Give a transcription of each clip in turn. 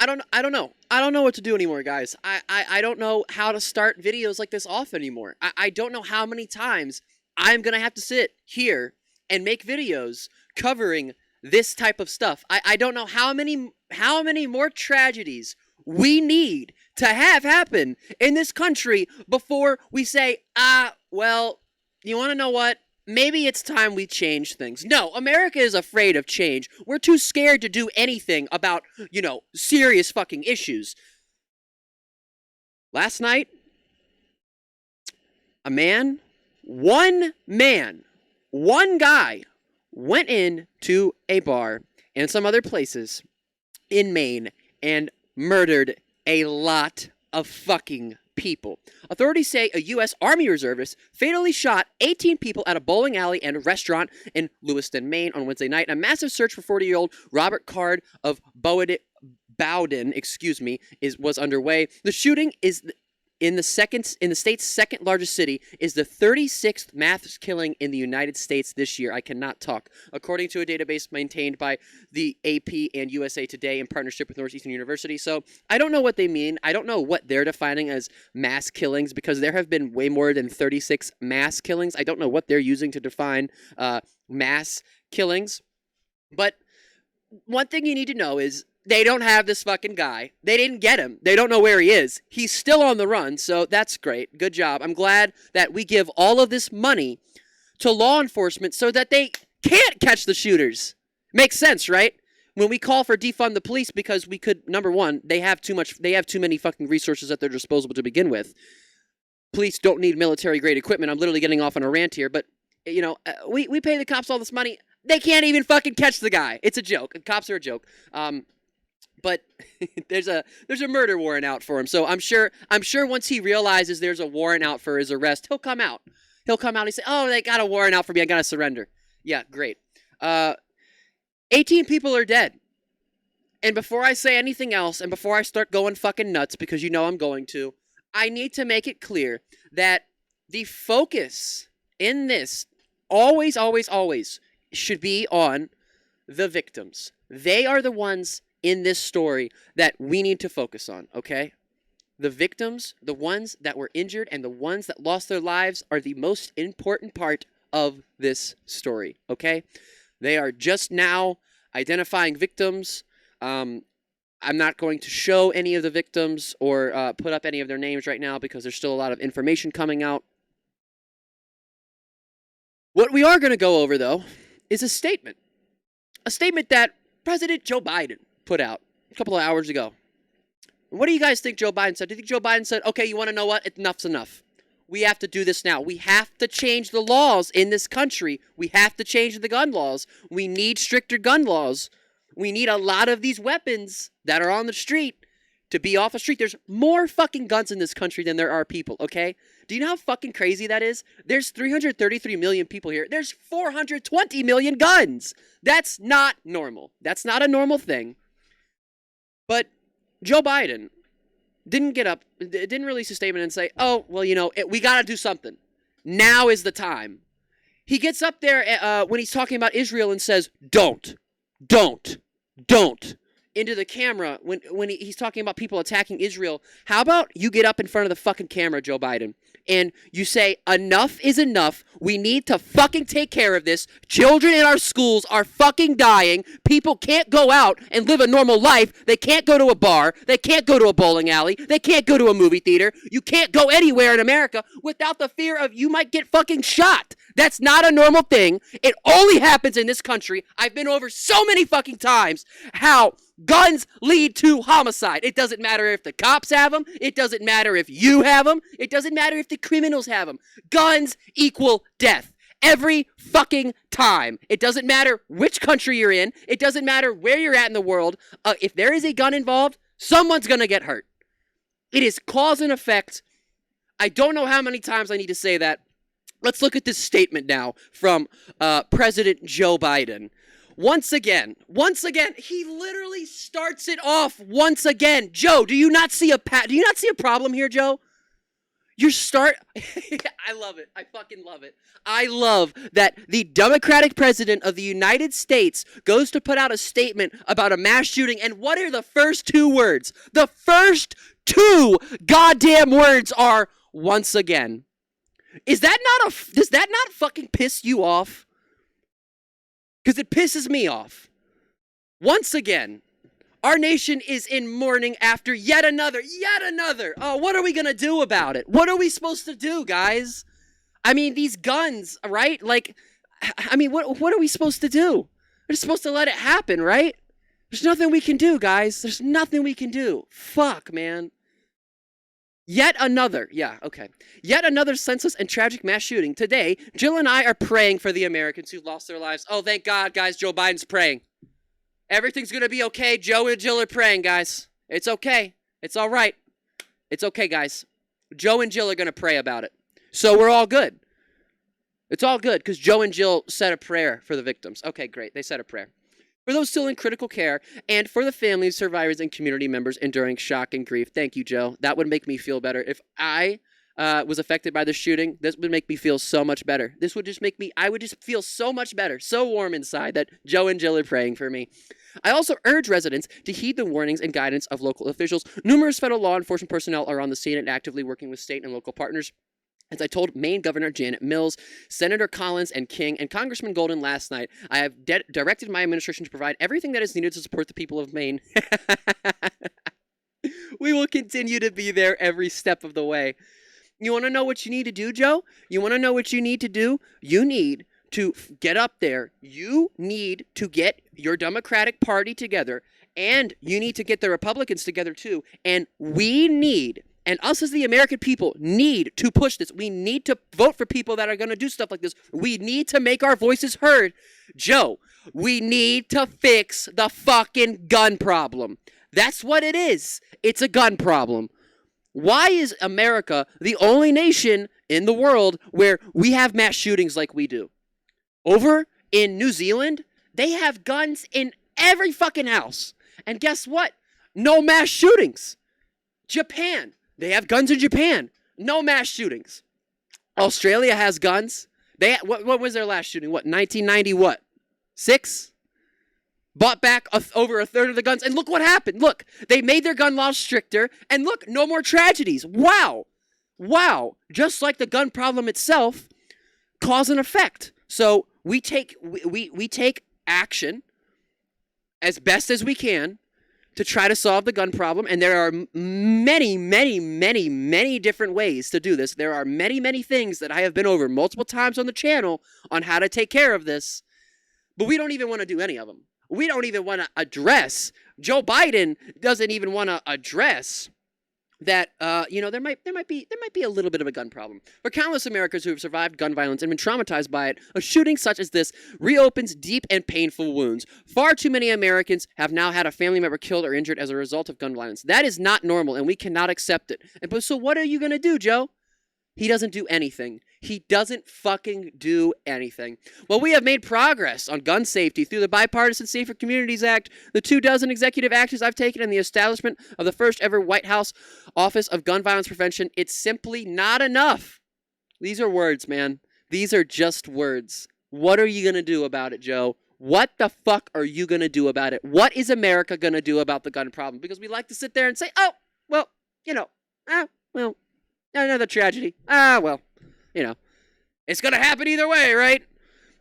I don't know what to do anymore, guys. I don't know how to start videos like this off anymore. I don't know how many times I'm gonna have to sit here and make videos covering this type of stuff. I don't know how many more tragedies we need to have happen in this country before we say, well, you want to know what? Maybe it's time we change things. No, America is afraid of change. We're too scared to do anything about, serious fucking issues. Last night, one guy went into a bar and some other places in Maine and murdered a lot of fucking people. Authorities say a U.S. Army reservist fatally shot 18 people at a bowling alley and a restaurant in Lewiston, Maine on Wednesday night. A massive search for 40-year-old Robert Card of Bowden, was underway. The shooting is in the state's second largest city, is the 36th mass killing in the United States this year. I cannot talk. According to a database maintained by the AP and USA Today in partnership with Northeastern University. So I don't know what they mean. I don't know what they're defining as mass killings, because there have been way more than 36 mass killings. I don't know what they're using to define mass killings. But one thing you need to know is they don't have this fucking guy. They didn't get him. They don't know where he is. He's still on the run, so that's great. Good job. I'm glad that we give all of this money to law enforcement so that they can't catch the shooters. Makes sense, right? When we call for defund the police because we could, number one, they have too many fucking resources at their disposal to begin with. Police don't need military-grade equipment. I'm literally getting off on a rant here, but, we pay the cops all this money. They can't even fucking catch the guy. It's a joke. Cops are a joke. But there's a murder warrant out for him. So I'm sure once he realizes there's a warrant out for his arrest, he'll come out. And say, "Oh, they got a warrant out for me. I got to surrender." Yeah, great. 18 people are dead. And before I say anything else, and before I start going fucking nuts, because I'm going to, I need to make it clear that the focus in this always should be on the victims. They are the ones in this story that we need to focus on, okay? The victims, the ones that were injured, and the ones that lost their lives are the most important part of this story, okay? They are just now identifying victims. I'm not going to show any of the victims or put up any of their names right now because there's still a lot of information coming out. What we are going to go over, though, is a statement that President Joe Biden put out a couple of hours ago. What do you guys think Joe Biden said? Do you think Joe Biden said, okay, you want to know what? Enough's enough. We have to do this now. We have to change the laws in this country. We have to change the gun laws. We need stricter gun laws. We need a lot of these weapons that are on the street to be off the street. There's more fucking guns in this country than there are people, okay? Do you know how fucking crazy that is? There's 333 million people here. There's 420 million guns. That's not normal. That's not a normal thing. But Joe Biden didn't release a statement and say, oh, well, we got to do something. Now is the time. He gets up there when he's talking about Israel and says, don't, into the camera when he's talking about people attacking Israel. How about you get up in front of the fucking camera, Joe Biden, and you say, enough is enough. We need to fucking take care of this. Children in our schools are fucking dying. People can't go out and live a normal life. They can't go to a bar. They can't go to a bowling alley. They can't go to a movie theater. You can't go anywhere in America without the fear of you might get fucking shot. That's not a normal thing. It only happens in this country. I've been over so many fucking times how guns lead to homicide. It doesn't matter if the cops have them. It doesn't matter if you have them. It doesn't matter if the criminals have them. Guns equal death. Every fucking time. It doesn't matter which country you're in. It doesn't matter where you're at in the world. If there is a gun involved, someone's going to get hurt. It is cause and effect. I don't know how many times I need to say that. Let's look at this statement now from President Joe Biden. Once again, he literally starts it off once again. Joe, do you not see a problem here, Joe? I love it. I fucking love it. I love that the Democratic president of the United States goes to put out a statement about a mass shooting, and what are the first two words? The first two goddamn words are once again. Does that not fucking piss you off? Because it pisses me off. Once again. Our nation is in mourning after yet another. Oh, what are we going to do about it? What are we supposed to do, guys? I mean, these guns, right? Like, I mean, what are we supposed to do? We're just supposed to let it happen, right? There's nothing we can do, guys. There's nothing we can do. Fuck, man. Yet another senseless and tragic mass shooting. Today, Jill and I are praying for the Americans who lost their lives. Oh, thank God, guys, Joe Biden's praying. Everything's going to be okay. Joe and Jill are praying, guys. It's okay. It's all right. It's okay, guys. Joe and Jill are going to pray about it. So we're all good. It's all good because Joe and Jill said a prayer for the victims. Okay, great. They said a prayer. For those still in critical care and for the families, survivors, and community members enduring shock and grief. Thank you, Joe. That would make me feel better. If I was affected by the shooting, this would make me feel so much better. This would just make me, I would just feel so much better, so warm inside that Joe and Jill are praying for me. I also urge residents to heed the warnings and guidance of local officials. Numerous federal law enforcement personnel are on the scene and actively working with state and local partners. As I told Maine Governor Janet Mills, Senator Collins and King, and Congressman Golden last night, I have directed my administration to provide everything that is needed to support the people of Maine. We will continue to be there every step of the way. You want to know what you need to do, Joe? You want to know what you need to do? You need to get up there. You need to get your Democratic Party together, and you need to get the Republicans together too. And we need, and us as the American people need to push this. We need to vote for people that are going to do stuff like this. We need to make our voices heard. Joe, we need to fix the fucking gun problem. That's what it is. It's a gun problem. Why is America the only nation in the world where we have mass shootings like we do? Over in New Zealand, they have guns in every fucking house. And guess what? No mass shootings. Japan, they have guns in Japan. No mass shootings. Australia has guns. What was their last shooting? What, 1990 what? 6? Bought back over a third of the guns. And look what happened. Look, they made their gun laws stricter. And look, no more tragedies. Wow. Wow. Just like the gun problem itself, cause and effect. So we take action as best as we can to try to solve the gun problem. And there are many, many, many, many different ways to do this. There are many, many things that I have been over multiple times on the channel on how to take care of this. But we don't even want to do any of them. We don't even want to address. Joe Biden doesn't even want to address that, there might be a little bit of a gun problem. For countless Americans who have survived gun violence and been traumatized by it, a shooting such as this reopens deep and painful wounds. Far too many Americans have now had a family member killed or injured as a result of gun violence. That is not normal, and we cannot accept it. So what are you going to do, Joe? He doesn't do anything. He doesn't fucking do anything. Well, we have made progress on gun safety through the Bipartisan Safer Communities Act, the 24 executive actions I've taken, and the establishment of the first ever White House Office of Gun Violence Prevention. It's simply not enough. These are words, man. These are just words. What are you going to do about it, Joe? What the fuck are you going to do about it? What is America going to do about the gun problem? Because we like to sit there and say, oh, well, another tragedy. It's going to happen either way, right?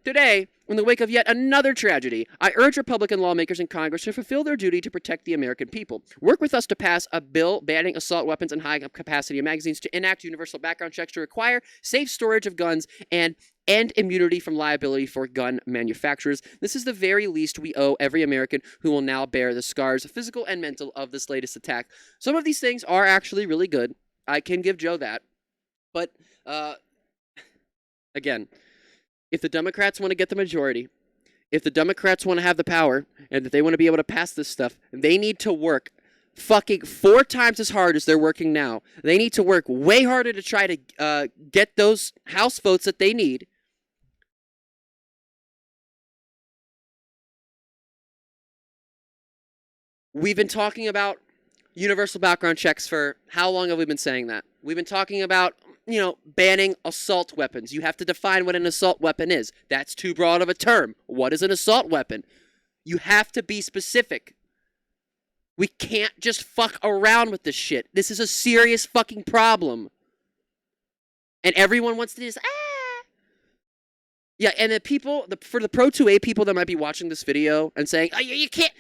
Today, in the wake of yet another tragedy, I urge Republican lawmakers in Congress to fulfill their duty to protect the American people. Work with us to pass a bill banning assault weapons and high-capacity magazines, to enact universal background checks, to require safe storage of guns, and end immunity from liability for gun manufacturers. This is the very least we owe every American who will now bear the scars, physical and mental, of this latest attack. Some of these things are actually really good. I can give Joe that. But, again, if the Democrats want to get the majority, if the Democrats want to have the power, and if they want to be able to pass this stuff, they need to work fucking 4 times as hard as they're working now. They need to work way harder to try to get those House votes that they need. We've been talking about universal background checks for how long have we been saying that? We've been talking about, banning assault weapons. You have to define what an assault weapon is. That's too broad of a term. What is an assault weapon? You have to be specific. We can't just fuck around with this shit. This is a serious fucking problem. And everyone wants to just, Yeah, and the people, for the Pro 2A people that might be watching this video and saying, oh, you can't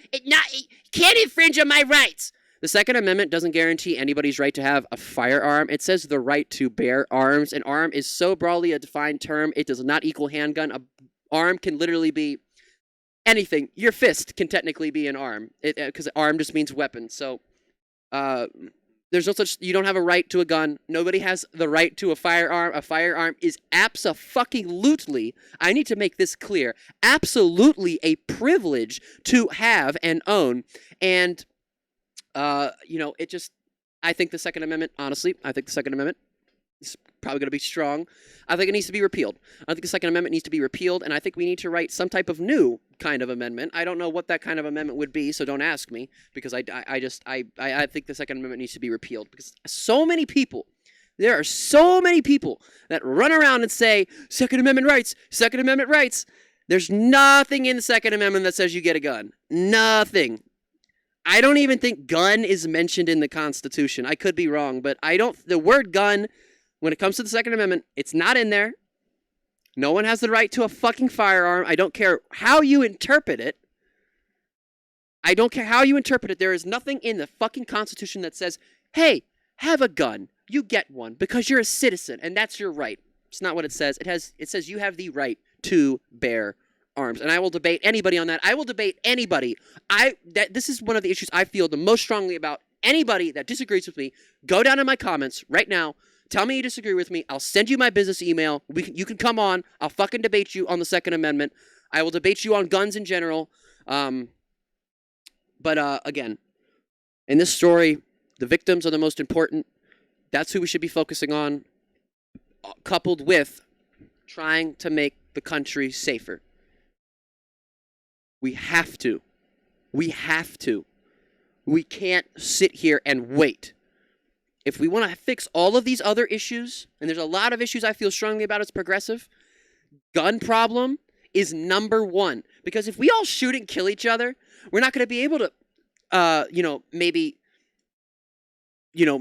infringe on my rights. The Second Amendment doesn't guarantee anybody's right to have a firearm. It says the right to bear arms. An arm is so broadly a defined term, it does not equal handgun. An arm can literally be anything. Your fist can technically be an arm, because arm just means weapon. So, there's no such. You don't have a right to a gun. Nobody has the right to a firearm. A firearm is abso-fucking-lutely. I need to make this clear. Absolutely a privilege to have and own. And it just. I think the Second Amendment. Honestly, I think the Second Amendment is probably going to be strong. I think it needs to be repealed. I think the Second Amendment needs to be repealed, and I think we need to write some type of new kind of amendment. I don't know what that kind of amendment would be, so don't ask me, because I think the Second Amendment needs to be repealed, because there are so many people that run around and say, Second Amendment rights, Second Amendment rights. There's nothing in the Second Amendment that says you get a gun. Nothing. I don't even think gun is mentioned in the Constitution. I could be wrong, but the word gun, when it comes to the Second Amendment, it's not in there. No one has the right to a fucking firearm. I don't care how you interpret it. There is nothing in the fucking Constitution that says, hey, have a gun. You get one because you're a citizen, and that's your right. It's not what it says. It says you have the right to bear arms. And I will debate anybody on that. I will debate anybody. This is one of the issues I feel the most strongly about. Anybody that disagrees with me, go down in my comments right now. Tell me you disagree with me. I'll send you my business email. You can come on. I'll fucking debate you on the Second Amendment. I will debate you on guns in general. But again, in this story, the victims are the most important. That's who we should be focusing on, coupled with trying to make the country safer. We have to. We can't sit here and wait. If we want to fix all of these other issues, and there's a lot of issues I feel strongly about as progressive, gun problem is number one. Because if we all shoot and kill each other, we're not going to be able to,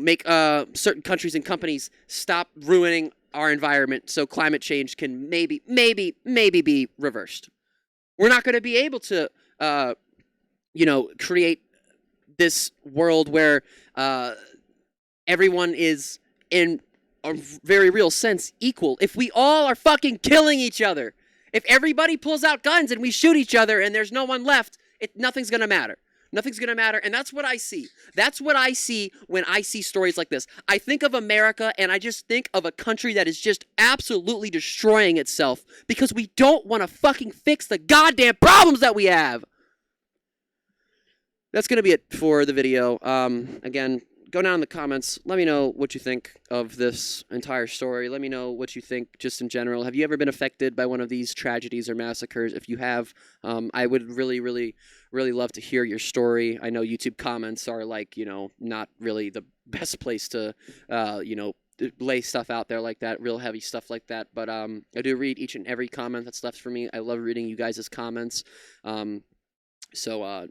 make certain countries and companies stop ruining our environment so climate change can maybe be reversed. We're not going to be able to, create this world where everyone is, in a very real sense, equal. If we all are fucking killing each other, if everybody pulls out guns and we shoot each other and there's no one left, nothing's going to matter. Nothing's going to matter, and that's what I see. That's what I see when I see stories like this. I think of America, and I just think of a country that is just absolutely destroying itself because we don't want to fucking fix the goddamn problems that we have. That's going to be it for the video. Again, go down in the comments. Let me know what you think of this entire story. Let me know what you think just in general. Have you ever been affected by one of these tragedies or massacres? If you have, I would really, really, really love to hear your story. I know YouTube comments are not really the best place to, lay stuff out there like that, real heavy stuff like that. But I do read each and every comment that's left for me. I love reading you guys' comments. So